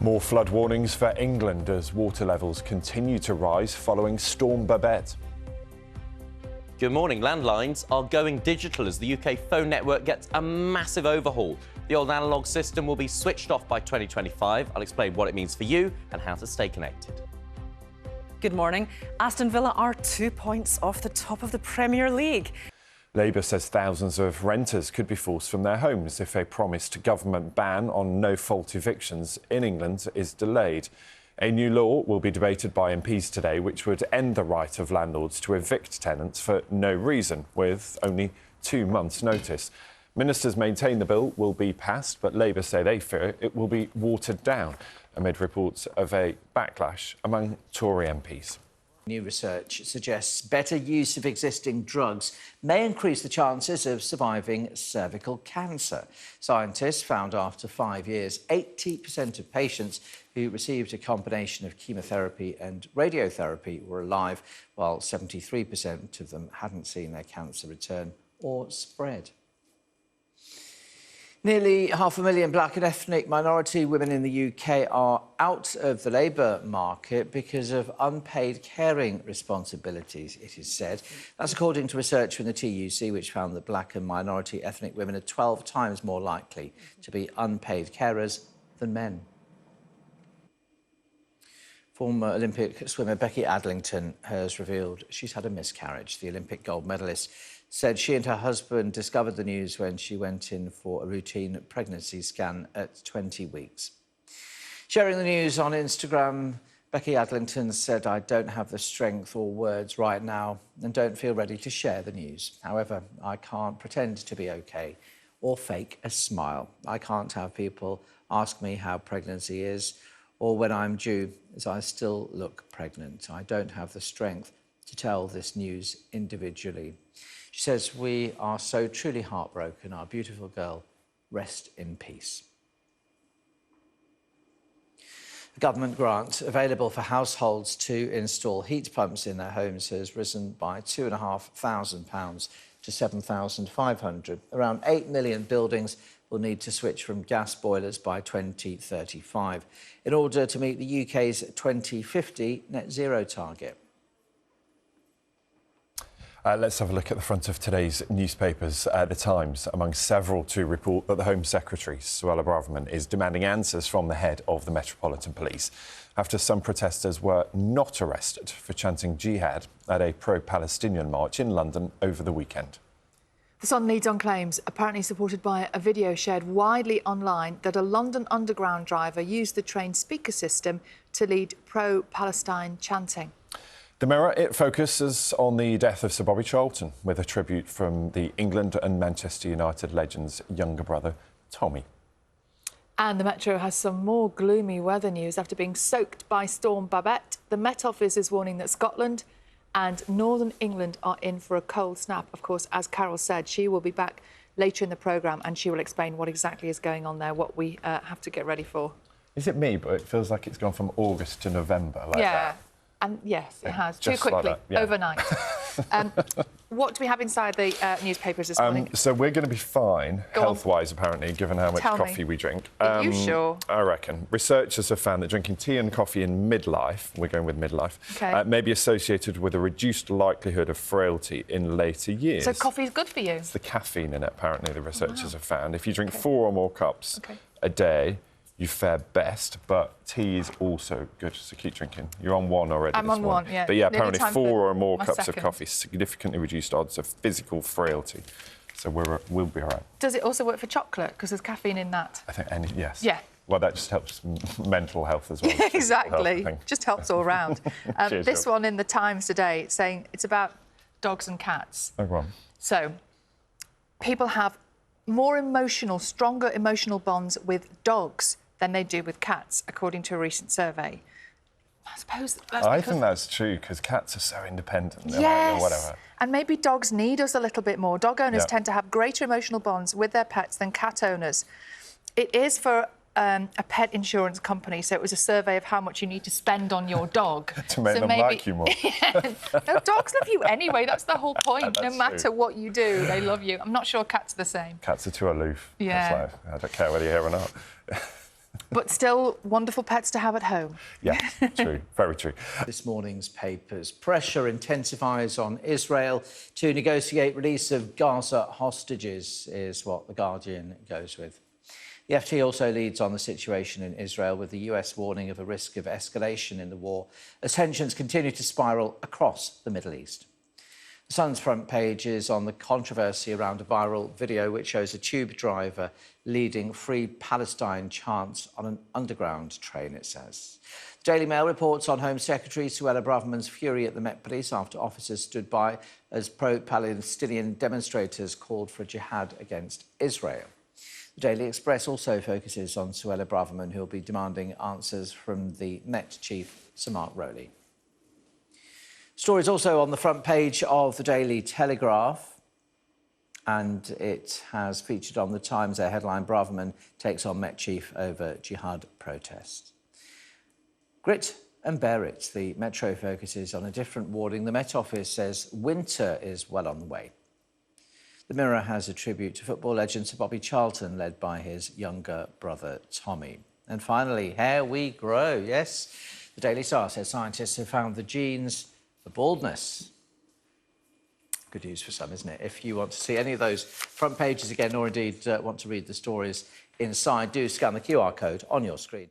More flood warnings for England as water levels continue to rise following Storm Babet. Good morning. Landlines are going digital as the UK phone network gets a massive overhaul. The old analogue system will be switched off by 2025. I'll explain what it means for you and how to stay connected. Good morning. Aston Villa are 2 points off the top of the Premier League. Labour says thousands of renters could be forced from their homes if a promised government ban on no-fault evictions in England is delayed. A new law will be debated by MPs today, which would end the right of landlords to evict tenants for no reason, with only 2 months' notice. Ministers maintain the bill will be passed, but Labour say they fear it will be watered down, amid reports of a backlash among Tory MPs. New research suggests better use of existing drugs may increase the chances of surviving cervical cancer. Scientists found after 5 years, 80% of patients who received a combination of chemotherapy and radiotherapy were alive, while 73% of them hadn't seen their cancer return or spread. Nearly 500,000 black and ethnic minority women in the UK are out of the labour market because of unpaid caring responsibilities, it is said. That's according to research from the TUC, which found that black and minority ethnic women are 12 times more likely to be unpaid carers than men. Former Olympic swimmer Becky Adlington has revealed she's had a miscarriage. The Olympic gold medalist said she and her husband discovered the news when she went in for a routine pregnancy scan at 20 weeks. Sharing the news on Instagram, Becky Adlington said, "I don't have the strength or words right now and don't feel ready to share the news. However, I can't pretend to be okay or fake a smile. I can't have people ask me how pregnancy is or when I'm due, as I still look pregnant. I don't have the strength to tell this news individually." She says, "We are so truly heartbroken. Our beautiful girl, rest in peace." The government grant available for households to install heat pumps in their homes has risen by £2,500 to £7,500. Around 8 million buildings will need to switch from gas boilers by 2035 in order to meet the UK's 2050 net zero target. Let's have a look at the front of today's newspapers. The Times, among several, to report that the Home Secretary, Suella Braverman, is demanding answers from the head of the Metropolitan Police after some protesters were not arrested for chanting jihad at a pro-Palestinian march in London over the weekend. The Sun leads on claims, apparently supported by a video shared widely online, that a London Underground driver used the train speaker system to lead pro-Palestine chanting. The Mirror, it focuses on the death of Sir Bobby Charlton, with a tribute from the England and Manchester United legend's younger brother, Tommy. And the Metro has some more gloomy weather news. After being soaked by Storm Babet, the Met Office is warning that Scotland and Northern England are in for a cold snap. Of course, as Carol said, she will be back later in the programme and she will explain what exactly is going on there, what we have to get ready for. Is it me, but it feels like it's gone from August to November like that? And yes, it has. Just Too quickly, like that, yeah. overnight. What do we have inside the newspapers this morning? So we're going to be fine, health-wise, apparently, given how much coffee we drink. Are you sure? I reckon. Researchers have found that drinking tea and coffee in midlife, we're going with midlife, may be associated with a reduced likelihood of frailty in later years. So coffee is good for you? It's the caffeine in it, apparently, the researchers have found. If you drink 4 or more cups a day, you fare best, but tea is also good, so keep drinking. You're on 1 already. I'm on 1, yeah. But yeah, apparently 4 or more cups of coffee significantly reduced odds of physical frailty. So we'll be all right. Does it also work for chocolate? Because there's caffeine in that. I think, yes. Yeah. Well, that just helps mental health as well. Exactly. Just helps all round. This one in the Times today saying it's about dogs and cats. Oh, go on. So, people have stronger emotional bonds with dogs than they do with cats, according to a recent survey. I suppose that's I think that's true, because cats are so independent. They're yes, like, whatever. And maybe dogs need us a little bit more. Dog owners tend to have greater emotional bonds with their pets than cat owners. It is for a pet insurance company, so it was a survey of how much you need to spend on your dog. To make them like you more. No, dogs love you anyway, that's the whole point. No matter true. what you do, they love you. I'm not sure cats are the same. Cats are too aloof. Yeah. It's like, I don't care whether you're here or not. But still wonderful pets to have at home. Yeah, true, very true. This morning's papers. Pressure intensifies on Israel to negotiate release of Gaza hostages, is what The Guardian goes with. The FT also leads on the situation in Israel, with the US warning of a risk of escalation in the war as tensions continue to spiral across the Middle East. The Sun's front page is on the controversy around a viral video which shows a tube driver leading Free Palestine chants on an underground train, it says. The Daily Mail reports on Home Secretary Suella Braverman's fury at the Met Police after officers stood by as pro-Palestinian demonstrators called for jihad against Israel. The Daily Express also focuses on Suella Braverman, who will be demanding answers from the Met chief, Sir Mark Rowley. Stories also on the front page of the Daily Telegraph, and it has featured on the Times a headline: Braverman takes on Met chief over jihad protest. Grit and bear it. The Metro focuses on a different warning. The Met Office says winter is well on the way. The Mirror has a tribute to football legend Sir Bobby Charlton, led by his younger brother Tommy. And finally, hair we grow. Yes, the Daily Star says scientists have found the genes for baldness. Good news for some, isn't it? If you want to see any of those front pages again, or indeed want to read the stories inside, do scan the QR code on your screen.